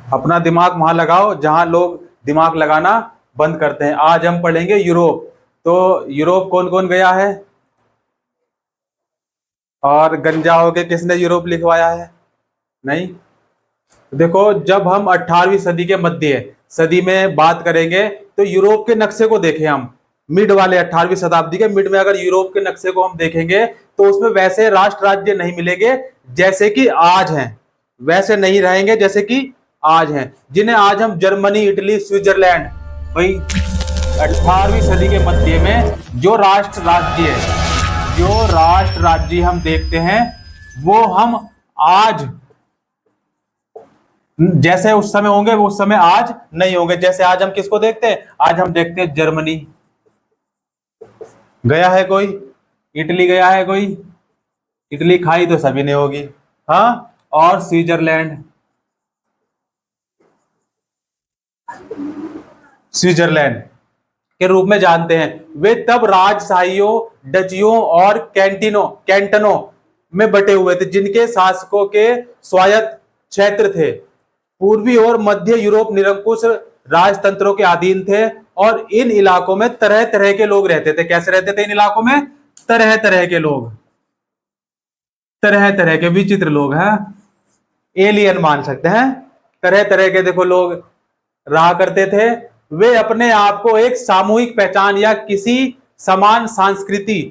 अपना दिमाग वहां लगाओ जहां लोग दिमाग लगाना बंद करते हैं। आज हम पढ़ेंगे यूरोप। तो यूरोप कौन कौन गया है? और गंजा होके किसने यूरोप लिखवाया है? नहीं। देखो, जब हम 18वीं सदी के मध्य सदी में बात करेंगे तो यूरोप के नक्शे को देखें हम। मिड वाले 18वीं शताब्दी के मिड में अगर यूरोप के नक्शे को हम देखेंगे तो उसमें वैसे राष्ट्र राज्य नहीं मिलेंगे जैसे कि आज हैं। वैसे नहीं रहेंगे जैसे कि आज हैं, जिन्हें आज हम जर्मनी, इटली, स्विट्जरलैंड, भाई 18वीं सदी के मध्य में जो राष्ट्र राज्य है, जो राष्ट्र राज्य हम देखते हैं वो हम आज जैसे उस समय होंगे वो उस समय आज नहीं होंगे। जैसे आज हम किसको देखते हैं? आज हम देखते हैं जर्मनी। गया है कोई? इटली गया है कोई? इटली खाई तो सभी ने होगी। हाँ, और स्विट्जरलैंड, स्विट्जरलैंड के रूप में जानते हैं। वे तब राजशाहियों, डचियों और कैंटनों में बटे हुए थे, जिनके शासकों के स्वायत्त क्षेत्र थे। पूर्वी और मध्य यूरोप निरंकुश राजतंत्रों के अधीन थे और इन इलाकों में तरह तरह के लोग रहते थे। कैसे रहते थे इन इलाकों में? तरह तरह के लोग, तरह तरह के विचित्र लोग हैं, एलियन मान सकते हैं। तरह तरह के देखो लोग रहा करते थे। वे अपने आप को एक सामूहिक पहचान या किसी समान संस्कृति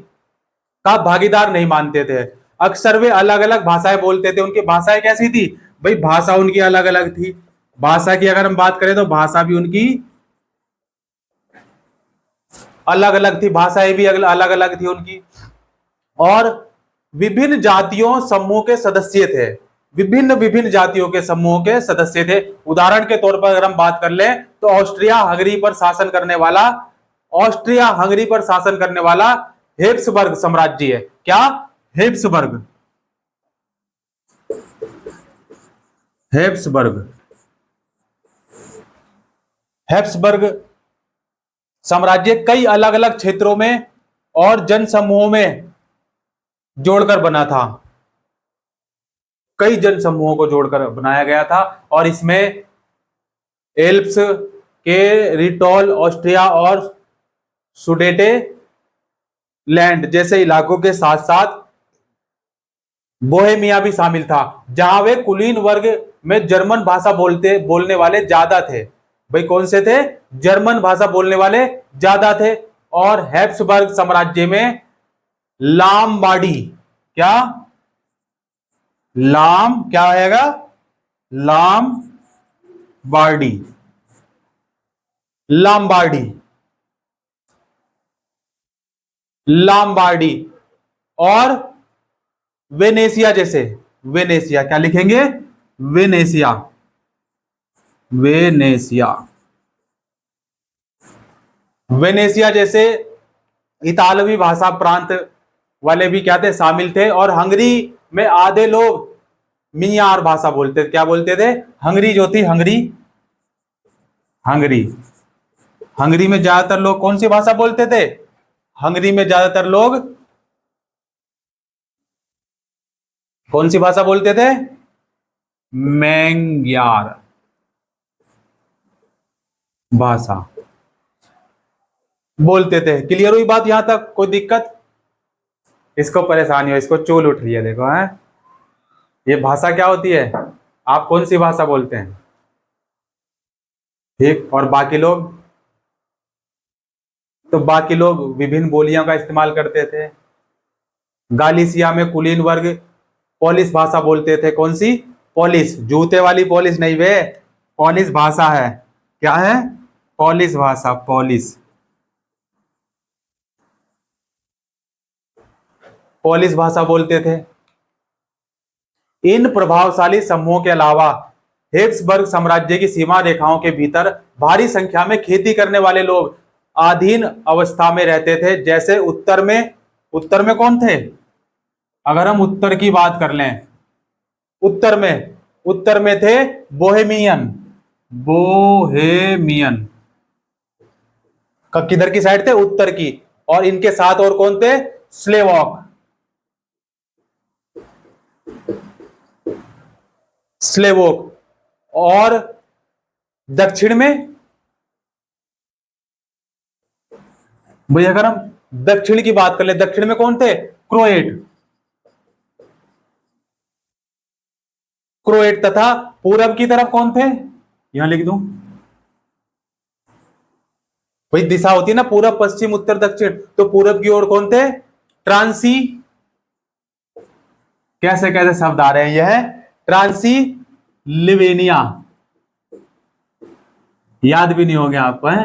का भागीदार नहीं मानते थे। अक्सर वे अलग अलग भाषाएं बोलते थे। उनकी भाषाएं कैसी थी? भाई भाषा उनकी अलग अलग थी। भाषा की अगर हम बात करें तो भाषा भी उनकी अलग अलग थी, भाषाएं भी अलग अलग थी उनकी। और विभिन्न जातियों समूह के सदस्य थे। विभिन्न विभिन्न जातियों के समूह के सदस्य थे। उदाहरण के तौर पर अगर हम बात कर लें तो ऑस्ट्रिया हंगरी पर शासन करने वाला, ऑस्ट्रिया हंगरी पर शासन करने वाला हेब्सबर्ग साम्राज्य है। क्या? हेब्सबर्ग, हेब्सबर्ग, हेब्सबर्ग साम्राज्य कई अलग अलग क्षेत्रों में और जन समूहों में जोड़कर बना था। कई जन समूहों को जोड़कर बनाया गया था और इसमें एल्प्स के रिटोल, ऑस्ट्रिया और सुडेटे लैंड जैसे इलाकों के साथ साथ बोहेमिया भी शामिल था, जहां वे कुलीन वर्ग में जर्मन भाषा बोलने वाले ज्यादा थे। भाई कौन से थे? जर्मन भाषा बोलने वाले ज्यादा थे। और हैब्सबर्ग साम्राज्य में लामबार्डी, क्या? क्या आएगा? लामबार्डी, लामबार्डी, लामबार्डी और वेनेसिया जैसे, वेनेसिया, क्या लिखेंगे? वेनेसिया, वेनेसिया, वेनेसिया जैसे इतालवी भाषा प्रांत वाले भी क्या थे? शामिल थे। और हंगरी में आधे लोग मियार भाषा बोलते थे। क्या बोलते थे? हंगरी जो थी, हंगरी, हंगरी, हंगरी में ज्यादातर लोग कौन सी भाषा बोलते थे? हंगरी में ज्यादातर लोग कौन सी भाषा बोलते थे? मैंग्यार भाषा बोलते थे। क्लियर हुई बात यहां तक? कोई दिक्कत? इसको परेशानी हो, इसको चोल उठ रही है, देखो है। ये भाषा क्या होती है? आप कौन सी भाषा बोलते हैं? ठीक। और बाकी लोग? तो बाकी लोग विभिन्न बोलियों का इस्तेमाल करते थे। गालिसिया में कुलीन वर्ग पोलिश भाषा बोलते थे। कौन सी? पोलिश, जूते वाली पोलिश नहीं वे, पोलिश भाषा है। क्या है? पोलिश भाषा, पोलिश, पोलिश भाषा बोलते थे। इन प्रभावशाली समूहों के अलावा हेब्सबर्ग साम्राज्य की सीमा रेखाओं के भीतर भारी संख्या में खेती करने वाले लोग अधीन अवस्था में रहते थे। जैसे उत्तर में कौन थे? अगर हम उत्तर की बात कर लें, उत्तर में थे बोहेमियन, बोहेमियन किधर की साइड थे? उत्तर की। और इनके साथ और कौन थे? स्लेवॉक, स्लेवोक। और दक्षिण में, भाई अगर हम दक्षिण की बात कर ले, दक्षिण में कौन थे? क्रोएट, क्रोएट। तथा पूरब की तरफ कौन थे? यहां लिख दूं, भाई दिशा होती है ना पूरब पश्चिम उत्तर दक्षिण, तो पूरब की ओर कौन थे? ट्रांसी, कैसे कैसे शब्द आ रहे हैं, यह ट्रांसी लिवेनिया। याद भी नहीं हो गया आपको? है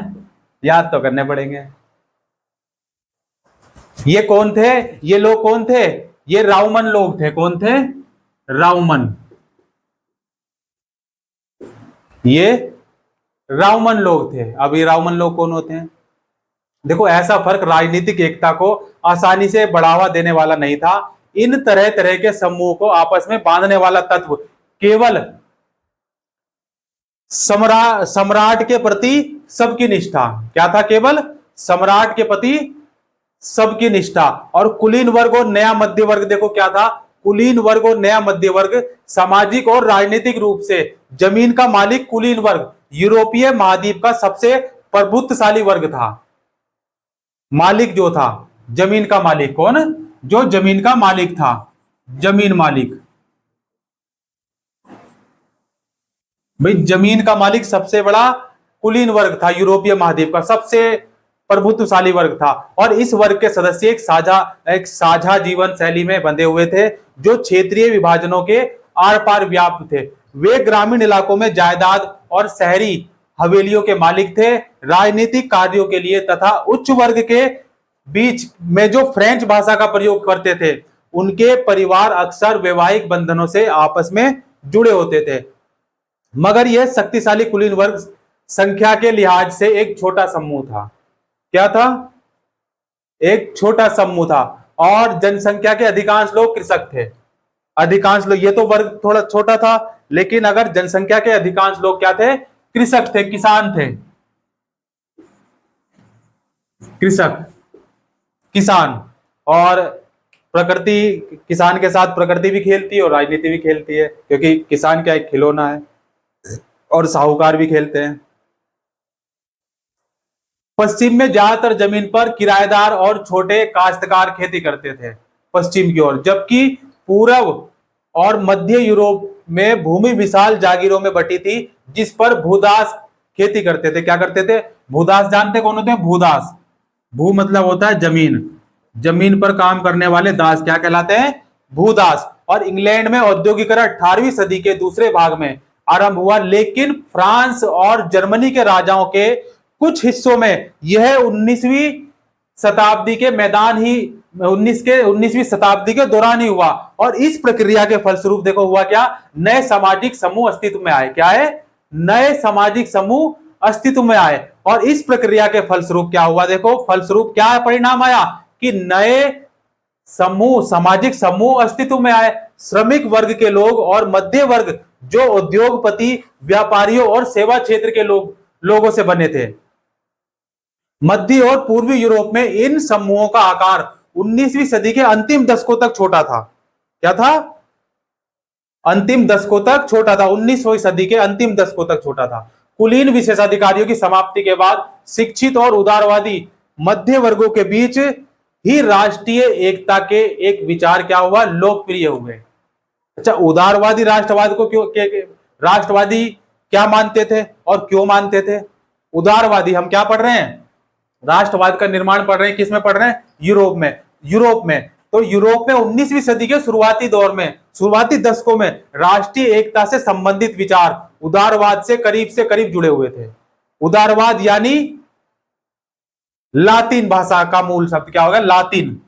याद तो करने पड़ेंगे। ये कौन थे? ये लोग कौन थे? ये राउमन लोग थे। कौन थे? राउमन। ये राउमन लोग थे। अब ये राउमन लोग कौन होते हैं? देखो, ऐसा फर्क राजनीतिक एकता को आसानी से बढ़ावा देने वाला नहीं था। इन तरह तरह के समूह को आपस में बांधने वाला तत्व केवल सम्राट के प्रति सबकी निष्ठा। क्या था? केवल सम्राट के प्रति सबकी निष्ठा। और कुलीन वर्ग और नया मध्य वर्ग, देखो क्या था? कुलीन वर्ग और नया मध्य वर्ग सामाजिक और राजनीतिक रूप से जमीन का मालिक कुलीन वर्ग यूरोपीय महाद्वीप का सबसे प्रभुत्वशाली वर्ग था। मालिक जो था, जमीन का मालिक कौन? जो जमीन का मालिक था, जमीन मालिक। भाई जमीन का मालिक सबसे बड़ा कुलीन वर्ग था, यूरोपीय महाद्वीप का सबसे प्रभुत्वशाली वर्ग था। और इस वर्ग के सदस्य एक साझा जीवन शैली में बंधे हुए थे, जो क्षेत्रीय विभाजनों के आर पार व्याप्त थे। वे ग्रामीण इलाकों में जायदाद और शहरी हवेलियों के मालिक थे। राजनीतिक कार्यों के लिए तथा उच्च वर्ग के बीच में जो फ्रेंच भाषा का प्रयोग करते थे, उनके परिवार अक्सर वैवाहिक बंधनों से आपस में जुड़े होते थे। मगर यह शक्तिशाली कुलीन वर्ग संख्या के लिहाज से एक छोटा समूह था। क्या था? एक छोटा समूह था। और जनसंख्या के अधिकांश लोग कृषक थे। अधिकांश लोग, ये तो वर्ग थोड़ा छोटा था, लेकिन अगर जनसंख्या के अधिकांश लोग क्या थे? कृषक थे, किसान थे। कृषक, किसान। और प्रकृति, किसान के साथ प्रकृति भी खेलती है और राजनीति भी खेलती है, क्योंकि किसान क्या एक खिलौना है, और साहूकार भी खेलते हैं। पश्चिम में ज्यादातर जमीन पर किराएदार और छोटे काश्तकार खेती करते थे, पश्चिम की ओर। जबकि पूर्व और मध्य यूरोप में भूमि विशाल जागीरों में बटी थी, जिस पर भूदास खेती करते थे। क्या करते थे? भूदास जानते कौन होते हैं? भूदास। भू मतलब होता है जमीन, जमीन पर काम करने वाले दास क्या कहलाते हैं? भूदास। और इंग्लैंड में औद्योगिकरण 18वीं सदी के दूसरे भाग में आरंभ हुआ, लेकिन फ्रांस और जर्मनी के राजाओं के कुछ हिस्सों में यह 19वीं शताब्दी के मैदान ही 19वीं शताब्दी के दौरान ही हुआ। और इस प्रक्रिया के फलस्वरूप देखो हुआ क्या? नए सामाजिक समूह अस्तित्व में आए। क्या है? नए सामाजिक समूह अस्तित्व में आए। और इस प्रक्रिया के फलस्वरूप क्या हुआ? देखो फलस्वरूप क्या परिणाम आया कि नए समूह, सामाजिक समूह अस्तित्व में आए। श्रमिक वर्ग के लोग और मध्य वर्ग जो उद्योगपति, व्यापारियों और सेवा क्षेत्र के लोगों से बने थे। मध्य और पूर्वी यूरोप में इन समूहों का आकार 19वीं सदी के अंतिम दशकों तक छोटा था। क्या था? अंतिम दशकों तक छोटा था। 19वीं सदी के अंतिम दशकों तक छोटा था। कुलीन विशेषाधिकारियों की समाप्ति के बाद शिक्षित और उदारवादी मध्य वर्गों के बीच ही राष्ट्रीय एकता के एक विचार क्या हुआ? लोकप्रिय हुए। अच्छा, उदारवादी राष्ट्रवाद को राष्ट्रवादी क्या मानते थे और क्यों मानते थे? उदारवादी, हम क्या पढ़ रहे हैं? राष्ट्रवाद का निर्माण पढ़ रहे हैं। किसमें पढ़ रहे हैं? यूरोप में। यूरोप में, तो यूरोप में 19वीं सदी के शुरुआती दौर में, शुरुआती दशकों में राष्ट्रीय एकता से संबंधित विचार उदारवाद से करीब जुड़े हुए थे। उदारवाद यानी लातीन भाषा का मूल शब्द क्या होगा? लातीन।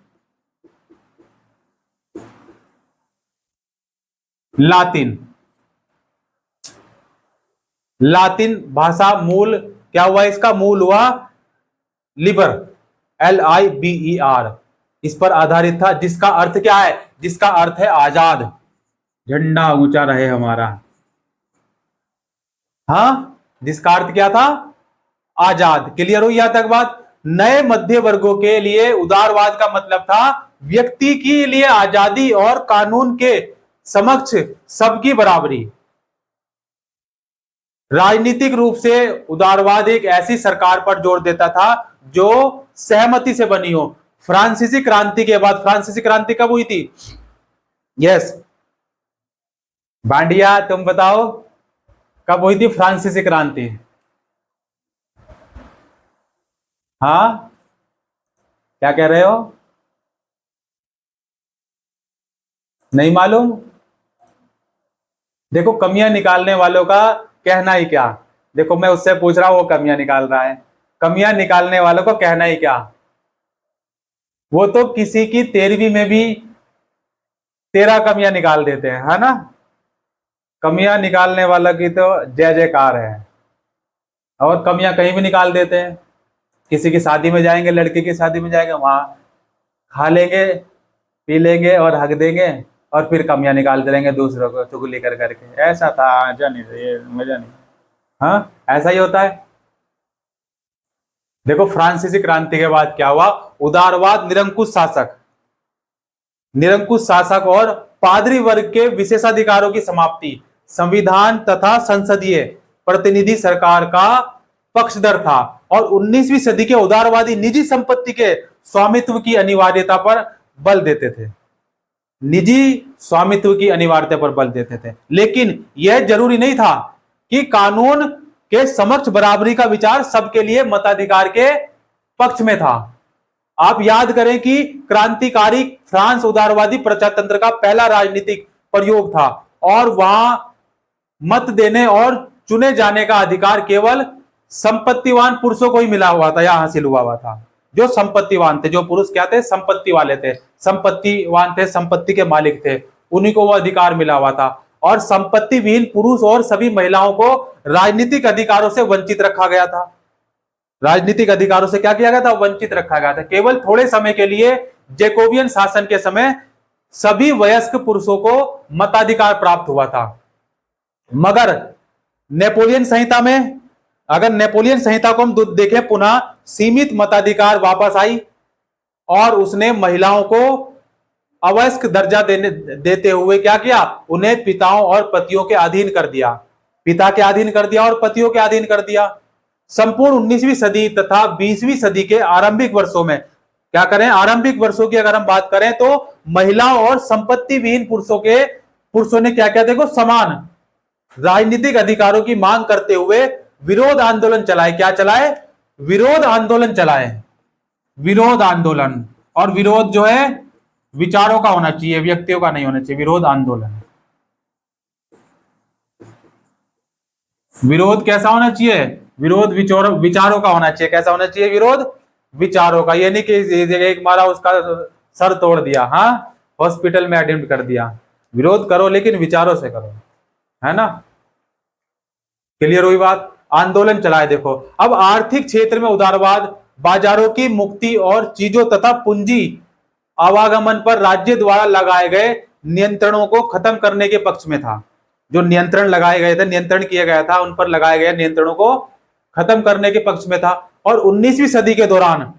लातीन, लातीन भाषा मूल क्या हुआ? इसका मूल हुआ लिबर, LIBER, इस पर आधारित था, जिसका अर्थ क्या है? जिसका अर्थ है आजाद। झंडा ऊंचा रहे हमारा। हाँ, जिसका अर्थ क्या था? आजाद। क्लियर हुई यहां तक बात? नए मध्य वर्गों के लिए उदारवाद का मतलब था व्यक्ति के लिए आजादी और कानून के समक्ष सबकी बराबरी। राजनीतिक रूप से उदारवाद एक ऐसी सरकार पर जोर देता था जो सहमति से बनी हो। फ्रांसीसी क्रांति के बाद, फ्रांसीसी क्रांति कब हुई थी? यस, बांडिया तुम बताओ कब हुई थी फ्रांसीसी क्रांति? हाँ, क्या कह रहे हो? नहीं मालूम? देखो, कमियां निकालने वालों का कहना ही क्या। देखो, मैं उससे पूछ रहा हूं, वो कमियां निकाल रहा है। कमियां निकालने वालों को कहना ही क्या। वो तो किसी की 13वीं में भी 13 कमियां निकाल देते हैं, है ना। कमियां निकालने वालों की तो जय जयकार है। और कमियां कहीं भी निकाल देते हैं। किसी की शादी में जाएंगे, लड़की की शादी में जाएंगे, वहां खा लेंगे, पी लेंगे और हक देंगे, और फिर कमियां निकालते रहेंगे दूसरों को चुगली कर करके। ऐसा था, मजा नहीं, ये मजा नहीं। हाँ, ऐसा ही होता है। देखो, फ्रांसीसी क्रांति के बाद क्या हुआ? उदारवाद, निरंकुश शासक और पादरी वर्ग के विशेषाधिकारों की समाप्ति, संविधान तथा संसदीय प्रतिनिधि सरकार का पक्षधर था, और 19वीं सदी के उदारवादी निजी संपत्ति के स्वामित्व की अनिवार्यता पर बल देते थे। निजी स्वामित्व की अनिवार्यता पर बल देते थे, लेकिन यह जरूरी नहीं था कि कानून के समक्ष बराबरी का विचार सबके लिए मताधिकार के पक्ष में था। आप याद करें कि क्रांतिकारी फ्रांस उदारवादी प्रजातंत्र का पहला राजनीतिक प्रयोग था, और वहां मत देने और चुने जाने का अधिकार केवल संपत्तिवान पुरुषों को ही मिला हुआ था या हासिल हुआ था। जो संपत्तिवान थे, जो पुरुष क्या थे? संपत्ति वाले थे, संपत्तिवान थे, संपत्ति के मालिक थे, उन्हीं को वो अधिकार मिला हुआ था। और संपत्ति विहीन पुरुष और सभी महिलाओं को राजनीतिक अधिकारों से वंचित रखा गया था। राजनीतिक अधिकारों से क्या किया गया था? वंचित रखा गया था। केवल थोड़े समय के लिए जैकोबियन शासन के समय सभी वयस्क पुरुषों को मताधिकार प्राप्त हुआ था। मगर नेपोलियन संहिता में, अगर नेपोलियन संहिता को हम देखें, पुनः सीमित मताधिकार वापस आई, और उसने महिलाओं को अवयस्क दर्जा देते हुए क्या किया? उन्हें पिताओं और पतियों के अधीन कर दिया। पिता के अधीन कर दिया और पतियों के अधीन कर दिया। संपूर्ण 19वीं सदी तथा 20वीं सदी के आरंभिक वर्षों में क्या करें? आरंभिक वर्षों की अगर हम बात करें तो महिलाओं और संपत्ति विहीन पुरुषों ने क्या क्या, देखो, समान राजनीतिक अधिकारों की मांग करते हुए विरोध आंदोलन चलाए। क्या चलाए? विरोध आंदोलन चलाए। विरोध आंदोलन, और विरोध जो है विचारों का होना चाहिए, व्यक्तियों का नहीं होना चाहिए। विरोध आंदोलन, विरोध कैसा होना चाहिए? विरोध विचारों का होना चाहिए। कैसा होना चाहिए? विरोध विचारों का। ये नहीं कि एक मारा उसका सर तोड़ दिया, हाँ, हॉस्पिटल में एडमिट कर दिया। विरोध करो लेकिन विचारों से करो, है ना। क्लियर हुई बात? आंदोलन चलाए। देखो, अब आर्थिक क्षेत्र में उदारवाद बाजारों की मुक्ति और चीजों तथा पूंजी आवागमन पर राज्य द्वारा लगाए गए नियंत्रणों को खत्म करने के पक्ष में था। जो नियंत्रण लगाए गए थे, नियंत्रण किया गया था, उन पर लगाए गए नियंत्रणों को खत्म करने के पक्ष में था। और 19वीं सदी के दौरान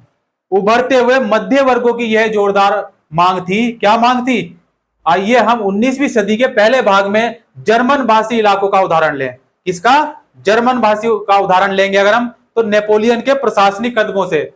उभरते हुए मध्य वर्गों की यह जोरदार मांग थी। क्या मांग थी? आइए हम 19वीं सदी के पहले भाग में जर्मन भाषी इलाकों का उदाहरण लें। किसका? जर्मन भाषी का उदाहरण लेंगे अगर हम, तो नेपोलियन के प्रशासनिक कदमों से,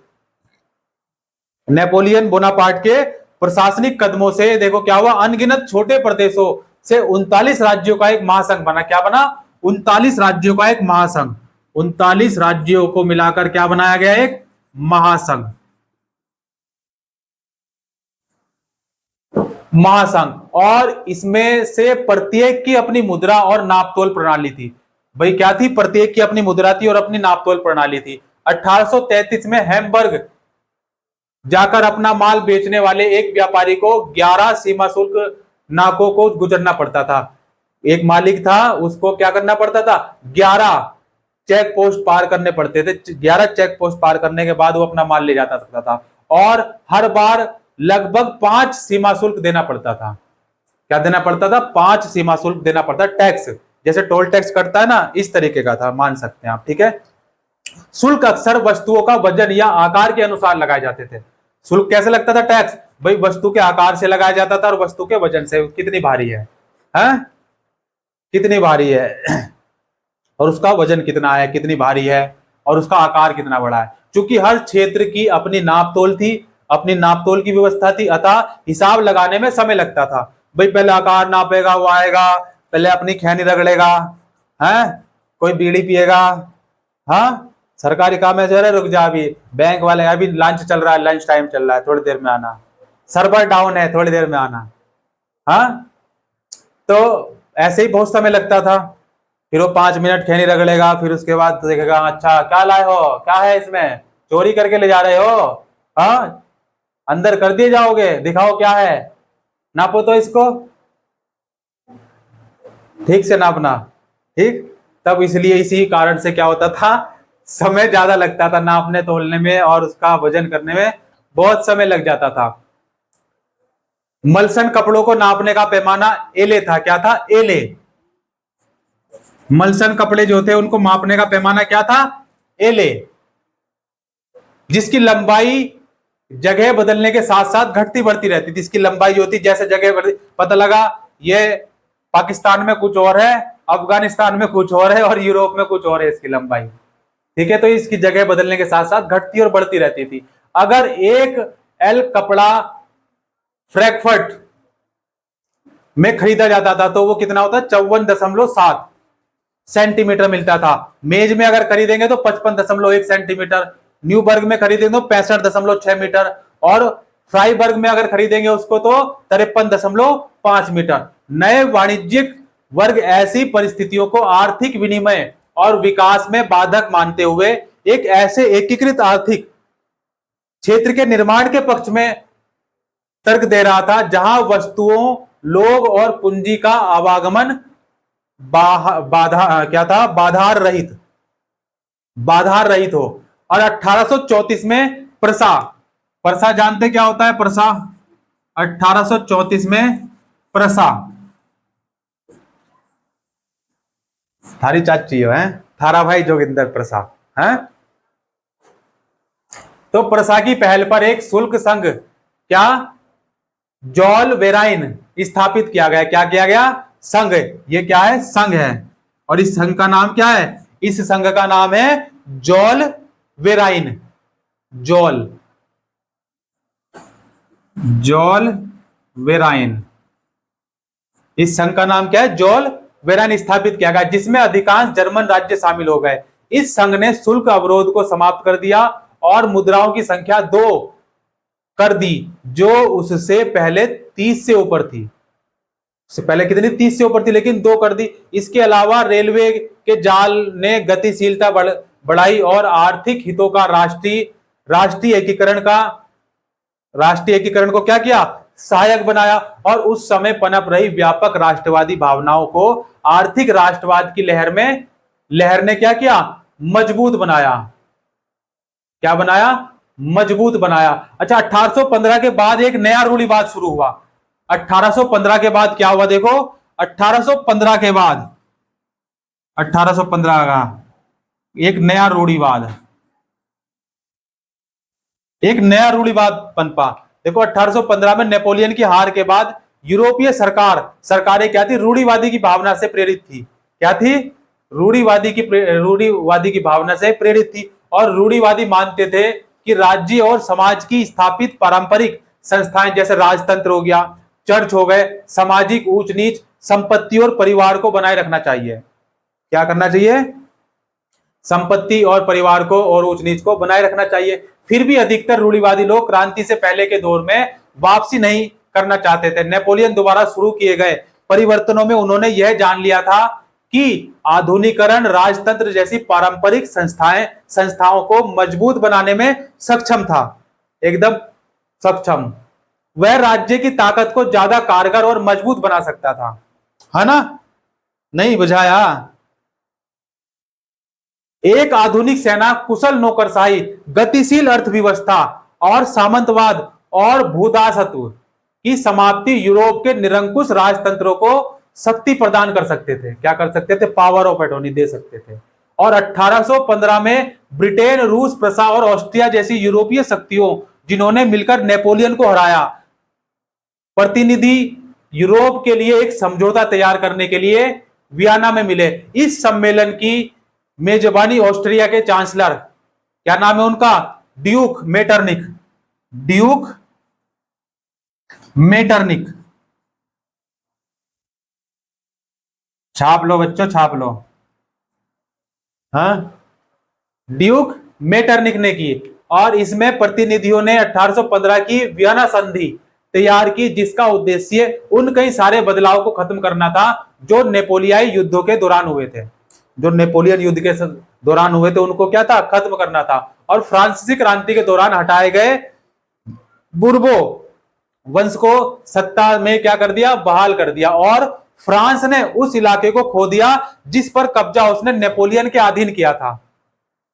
नेपोलियन बोनापार्ट के प्रशासनिक कदमों से देखो क्या हुआ? अनगिनत छोटे प्रदेशों से 39 राज्यों का एक महासंघ बना। क्या बना? 39 राज्यों का एक महासंघ। 39 राज्यों को मिलाकर क्या बनाया गया? एक महासंघ। और इसमें से प्रत्येक की अपनी मुद्रा और नापतोल प्रणाली थी। भाई क्या थी? प्रत्येक की अपनी मुद्रा थी और अपनी नापतोल प्रणाली थी। 1833 में हैम्बर्ग जाकर अपना माल बेचने वाले एक व्यापारी को 11 सीमा शुल्क नाकों को गुजरना पड़ता था। एक मालिक था, उसको क्या करना पड़ता था? 11 चेक पोस्ट पार करने पड़ते थे। 11 चेक पोस्ट पार करने के बाद वो अपना माल ले जाता सकता था, और हर बार लगभग 5 सीमा शुल्क देना पड़ता था। क्या देना पड़ता था? 5 सीमा शुल्क देना पड़ता। टैक्स, जैसे टोल टैक्स कटता है ना, इस तरीके का था, मान सकते हैं आप। ठीक है। शुल्क अक्सर वस्तुओं का वजन या आकार के अनुसार लगाए जाते थे। शुल्क कैसे लगता था? टैक्स, भाई वस्तु के आकार से लगाया जाता था और वस्तु के वजन से, कितनी भारी है, हैं? कितनी भारी है। और उसका वजन कितना है, कितनी भारी है, और उसका आकार कितना बड़ा है। क्योंकि हर क्षेत्र की अपनी नापतोल थी, अपनी नापतोल की व्यवस्था थी, अतः हिसाब लगाने में समय लगता था। भाई पहले आकार नापेगा, वो आएगा, पहले अपनी खैनी रगड़ेगा, है कोई बीड़ी पिएगा, हाँ सरकारी काम है, जरा रुक जा, अभी बैंक वाले अभी लंच चल रहा है, लंच टाइम चल रहा है, थोड़ी देर में आना, सर्वर डाउन है, थोड़ी देर में आना, हाँ। तो ऐसे ही बहुत समय लगता था। फिर वो 5 मिनट खैनी रगड़ेगा, फिर उसके बाद देखेगा, अच्छा क्या लाए हो, क्या है इसमें, चोरी करके ले जा रहे हो, हाँ अंदर कर दिए जाओगे, दिखाओ क्या है, नापो तो इसको, ठीक से नापना, ठीक। तब इसलिए इसी कारण से क्या होता था, समय ज्यादा लगता था नापने तोलने में, और उसका वजन करने में बहुत समय लग जाता था। मलसन कपड़ों को नापने का पैमाना एले था। क्या था, एले। मलसन कपड़े जो थे उनको मापने का पैमाना क्या था, एले, जिसकी लंबाई जगह बदलने के साथ साथ घटती बढ़ती रहती थी। इसकी लंबाई जो थी जैसे जगह बढ़ती, पता लगा ये पाकिस्तान में कुछ और है, अफगानिस्तान में कुछ और है, और यूरोप में कुछ और है इसकी लंबाई, ठीक है। तो इसकी जगह बदलने के साथ साथ घटती और बढ़ती रहती थी। अगर एक एल कपड़ा फ्रैंकफर्ट में खरीदा जाता था तो वो कितना होता है, 54.7 सेंटीमीटर मिलता था। मेज में अगर खरीदेंगे तो 55.1 सेंटीमीटर, न्यूबर्ग में खरीदेंगे तो 65.6 मीटर, और फ्राइबर्ग में अगर खरीदेंगे उसको तो 53.5 मीटर। नए वाणिज्यिक वर्ग ऐसी परिस्थितियों को आर्थिक विनिमय और विकास में बाधक मानते हुए एक ऐसे एकीकृत आर्थिक क्षेत्र के निर्माण के पक्ष में तर्क दे रहा था जहां वस्तुओं, लोग और पूंजी का आवागमन बाधा क्या था, बाधार रहित हो। और 1834 में प्रसा जानते क्या होता है, प्रसा, 1834 में प्रसा, थारी चाची है, थारा भाई जोगिंदर प्रसा है। तो प्रसा की पहल पर एक शुल्क संघ, क्या, जॉल वेराइन स्थापित किया गया। क्या किया गया, संघ, ये क्या है, संघ है, और इस संघ का नाम क्या है, इस संघ का नाम है जॉल वेराइन, जॉल वेराइन, इस संघ का नाम क्या है, जॉल वेराइन स्थापित किया गया, जिसमें अधिकांश जर्मन राज्य शामिल हो गए। इस संघ ने शुल्क अवरोध को समाप्त कर दिया और मुद्राओं की संख्या 2 कर दी, जो उससे पहले 30 से ऊपर थी। उससे पहले कितनी, 30 से ऊपर थी, लेकिन 2 कर दी। इसके अलावा रेलवे के जाल ने गतिशीलता बढ़ाई और आर्थिक हितों का राष्ट्रीय एकीकरण को क्या किया, सहायक बनाया, और उस समय पनप रही व्यापक राष्ट्रवादी भावनाओं को आर्थिक राष्ट्रवाद की लहर ने क्या किया, मजबूत बनाया। क्या बनाया, मजबूत बनाया। अच्छा, 1815 के बाद एक नया रूढ़िवाद शुरू हुआ। 1815 के बाद क्या हुआ, देखो 1815 के बाद, 1815 का एक नया रूढ़िवाद पनपा। देखो 1815 में नेपोलियन की हार के बाद यूरोपीय सरकारें क्या थी, रूढ़िवादी की भावना से प्रेरित थी। क्या थी, रूढ़िवादी की भावना से प्रेरित थी, और रूढ़िवादी मानते थे कि राज्य और समाज की स्थापित पारंपरिक संस्थाएं जैसे राजतंत्र हो गया, चर्च हो गए, सामाजिक ऊंच नीच, संपत्ति और परिवार को बनाए रखना चाहिए। क्या करना चाहिए, संपत्ति और परिवार को और ऊंच नीच को बनाए रखना चाहिए। फिर भी अधिकतर रूढ़िवादी लोग क्रांति से पहले के दौर में वापसी नहीं करना चाहते थे। नेपोलियन द्वारा शुरू किए गए परिवर्तनों में उन्होंने यह जान लिया था कि आधुनिकीकरण राजतंत्र जैसी पारंपरिक संस्थाओं को मजबूत बनाने में सक्षम था, एकदम सक्षम। वह राज्य की ताकत को ज्यादा कारगर और मजबूत बना सकता था, है ना, नहीं बुझाया। एक आधुनिक सेना, कुशल नौकरशाही, गतिशील अर्थव्यवस्था और सामंतवाद और भूदासत्व की समाप्ति यूरोप के निरंकुश राजतंत्रों को शक्ति प्रदान कर सकते थे। क्या कर सकते थे, पावर ऑफ अटॉर्नी दे सकते थे। और 1815 में ब्रिटेन, रूस, प्रसा और ऑस्ट्रिया जैसी यूरोपीय शक्तियों जिन्होंने मिलकर नेपोलियन को हराया, प्रतिनिधि यूरोप के लिए एक समझौता तैयार करने के लिए वियना में मिले। इस सम्मेलन की मेजबानी ऑस्ट्रिया के चांसलर, क्या नाम है उनका, ड्यूक मेटरनिक, ड्यूक मेटरनिक, छाप लो बच्चों, छाप लो। हाँ, ड्यूक मेटरनिक ने की। और इसमें प्रतिनिधियों ने 1815 की वियना संधि तैयार की, जिसका उद्देश्य उन कई सारे बदलाव को खत्म करना था जो नेपोलियाई युद्धों के दौरान हुए थे। जो नेपोलियन युद्ध के दौरान हुए थे उनको क्या था, खत्म करना था। और फ्रांसीसी क्रांति के दौरान हटाए गए बुर्बो वंश को सत्ता में क्या कर दिया, बहाल कर दिया। और फ्रांस ने उस इलाके को खो दिया जिस पर कब्जा उसने नेपोलियन के अधीन किया था।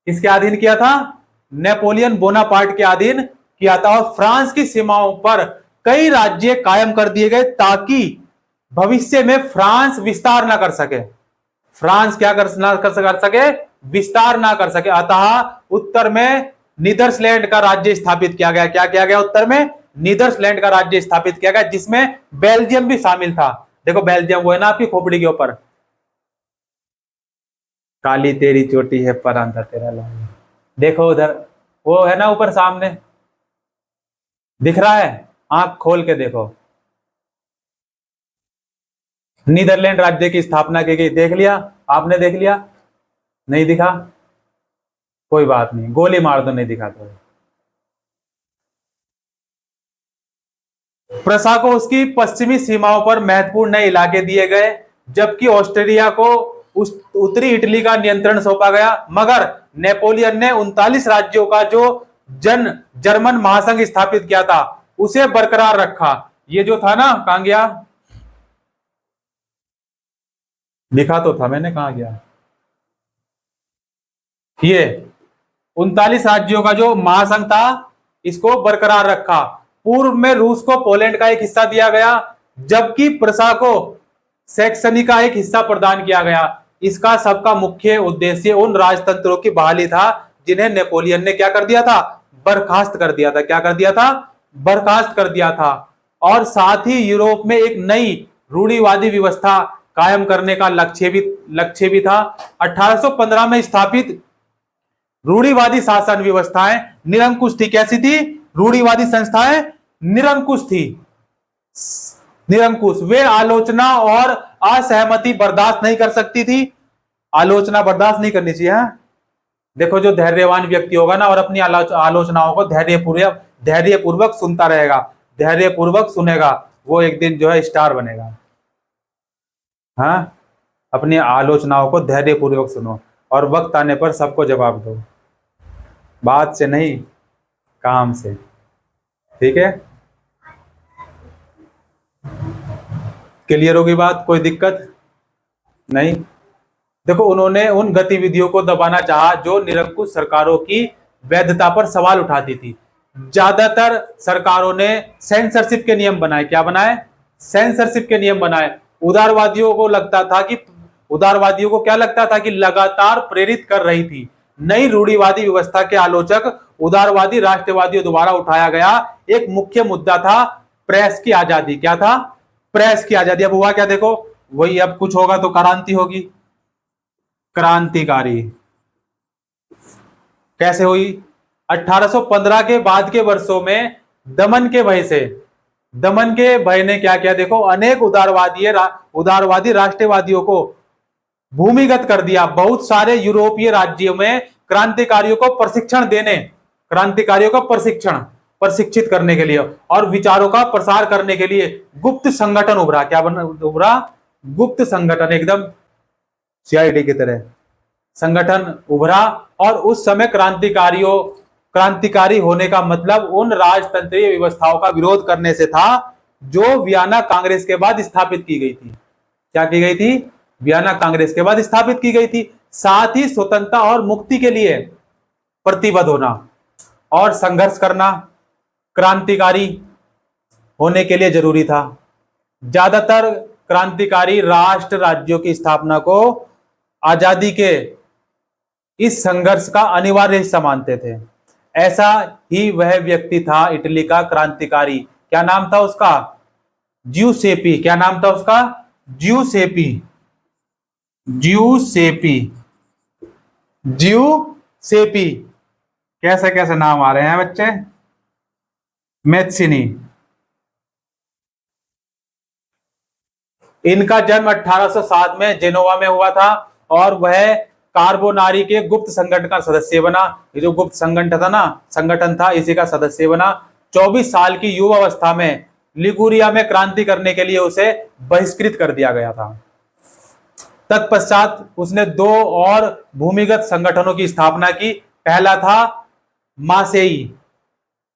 किसके अधीन किया था, नेपोलियन बोनापार्ट के अधीन किया था। और फ्रांस की सीमाओं पर कई राज्य कायम कर दिए गए ताकि भविष्य में फ्रांस विस्तार ना कर सके। फ्रांस क्या कर सके, विस्तार ना कर सके। अतः उत्तर में नीदरलैंड का राज्य स्थापित किया गया। क्या किया गया, उत्तर में नीदरलैंड का राज्य स्थापित किया गया, जिसमें बेल्जियम भी शामिल था। देखो बेल्जियम वो है ना आपकी खोपड़ी के ऊपर, काली तेरी चोटी है पर अंधा तेरा लाल। देखो उधर वो है ना ऊपर सामने, दिख रहा है, आंख खोल के देखो। नीदरलैंड राज्य की स्थापना की गई, देख लिया आपने, देख लिया, नहीं दिखा कोई बात नहीं, गोली मार दो नहीं दिखा तो। प्रशा को उसकी पश्चिमी सीमाओं पर महत्वपूर्ण नए इलाके दिए गए, जबकि ऑस्ट्रिया को उस उत्तरी इटली का नियंत्रण सौंपा गया। मगर नेपोलियन ने 39 राज्यों का जो जर्मन महासंघ स्थापित किया था उसे बरकरार रखा। ये जो था ना, कहां गया, लिखा तो था मैंने, कहां गया, ये 39 राज्यों का जो महासंघ था इसको बरकरार रखा। पूर्व में रूस को पोलैंड का एक हिस्सा दिया गया, जबकि प्रशा को सैक्सनी का एक हिस्सा प्रदान किया गया। इसका सबका मुख्य उद्देश्य उन राजतंत्रों की बहाली था जिन्हें नेपोलियन ने क्या कर दिया था, बर्खास्त कर दिया था। क्या कर दिया था, बर्खास्त कर दिया था। और साथ ही यूरोप में एक नई रूढ़िवादी व्यवस्था कायम करने का लक्ष्य भी था। 1815 में स्थापित रूढ़िवादी शासन व्यवस्थाएं निरंकुश थी। कैसी थी, रूढ़िवादी संस्थाएं निरंकुश थी, निरंकुश। वे आलोचना और असहमति बर्दाश्त नहीं कर सकती थी। आलोचना बर्दाश्त नहीं करनी चाहिए। देखो जो धैर्यवान व्यक्ति होगा ना और अपनी आलोचनाओं को धैर्यपूर्वक सुनता रहेगा, धैर्यपूर्वक सुनेगा, वो एक दिन जो है स्टार बनेगा। हाँ, अपनी आलोचनाओं को धैर्यपूर्वक सुनो और वक्त आने पर सबको जवाब दो, बात से नहीं काम से, ठीक है। क्लियर होगी बात, कोई दिक्कत नहीं। देखो उन्होंने उन गतिविधियों को दबाना चाहा जो निरंकुश सरकारों की वैधता पर सवाल उठाती थी। ज्यादातर सरकारों ने सेंसरशिप के नियम बनाए। क्या बनाए, सेंसरशिप के नियम बनाए। उदारवादियों को क्या लगता था कि लगातार प्रेरित कर रही थी। नई रूढ़िवादी व्यवस्था के आलोचक उदारवादी राष्ट्रवादियों द्वारा उठाया गया एक मुख्य मुद्दा था प्रेस की आजादी। क्या था, प्रेस की आजादी। अब हुआ क्या, देखो वही, अब कुछ होगा तो क्रांति होगी। क्रांतिकारी कैसे हुई, 1815 के बाद के वर्षों में दमन के भय ने क्या किया, देखो अनेक उदारवादी राष्ट्रवादियों को भूमिगत कर दिया। बहुत सारे यूरोपीय राज्यों में क्रांतिकारियों को प्रशिक्षित करने के लिए और विचारों का प्रसार करने के लिए गुप्त संगठन उभरा। क्या उभरा, गुप्त संगठन, एकदम सीआईडी की तरह संगठन उभरा। और उस समय क्रांतिकारी होने का मतलब उन राजतंत्रीय व्यवस्थाओं का विरोध करने से था जो वियना कांग्रेस के बाद स्थापित की गई थी। क्या की गई थी, वियना कांग्रेस के बाद स्थापित की गई थी। साथ ही स्वतंत्रता और मुक्ति के लिए प्रतिबद्ध होना और संघर्ष करना क्रांतिकारी होने के लिए जरूरी था। ज्यादातर क्रांतिकारी राष्ट्र राज्यों की स्थापना को आजादी के इस संघर्ष का अनिवार्य हिस्सा मानते थे। ऐसा ही वह व्यक्ति था इटली का क्रांतिकारी। क्या नाम था उसका, जिउसेपी। क्या नाम था उसका, जिउसेपी। ज्यूसेपी, ज्यूसेपी, कैसे कैसे नाम आ रहे हैं बच्चे। मैथ्सिनी, इनका जन्म 1807 में जेनोवा में हुआ था और वह कार्बोनारी के गुप्त संगठन का सदस्य बना। ये जो गुप्त संगठन था इसी का सदस्य बना। 24 साल की युवा अवस्था में लिगुरिया में क्रांति करने के लिए उसे बहिष्कृत कर दिया गया था। तत्पश्चात उसने 2 और भूमिगत संगठनों की स्थापना की। पहला था मासेई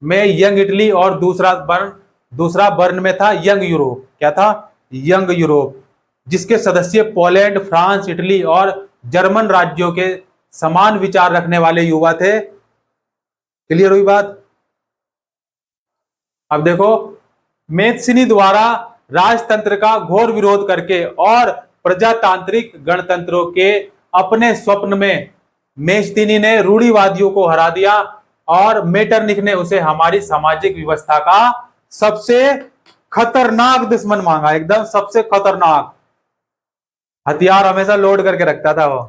में यंग इटली और दूसरा बर्न में था यंग यूरोप। क्या था? यंग यूरोप, जिसके सदस्य पोलैंड, फ्रांस, इटली और जर्मन राज्यों के समान विचार रखने वाले युवा थे। क्लियर हुई बात? अब देखो, मैथ्सिनी द्वारा राजतंत्र का घोर विरोध करके और प्रजातांत्रिक गणतंत्रों के अपने स्वप्न में मेस्तिनी ने रूढ़िवादियों को हरा दिया और मेटरनिख ने उसे हमारी सामाजिक व्यवस्था का सबसे खतरनाक दुश्मन मांगा। एकदम सबसे खतरनाक हथियार हमेशा लोड करके रखता था वो,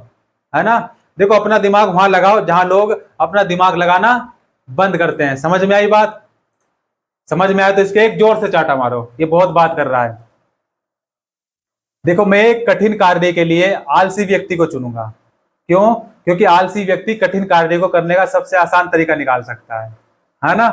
है ना। देखो, अपना दिमाग वहां लगाओ जहां लोग अपना दिमाग लगाना बंद करते हैं। समझ में आई बात? समझ में आया तो इसके एक जोर से चाटा मारो, ये बहुत बात कर रहा है। देखो, मैं एक कठिन कार्य के लिए आलसी व्यक्ति को चुनूंगा। क्यों? क्योंकि आलसी व्यक्ति कठिन कार्य को करने का सबसे आसान तरीका निकाल सकता है ना।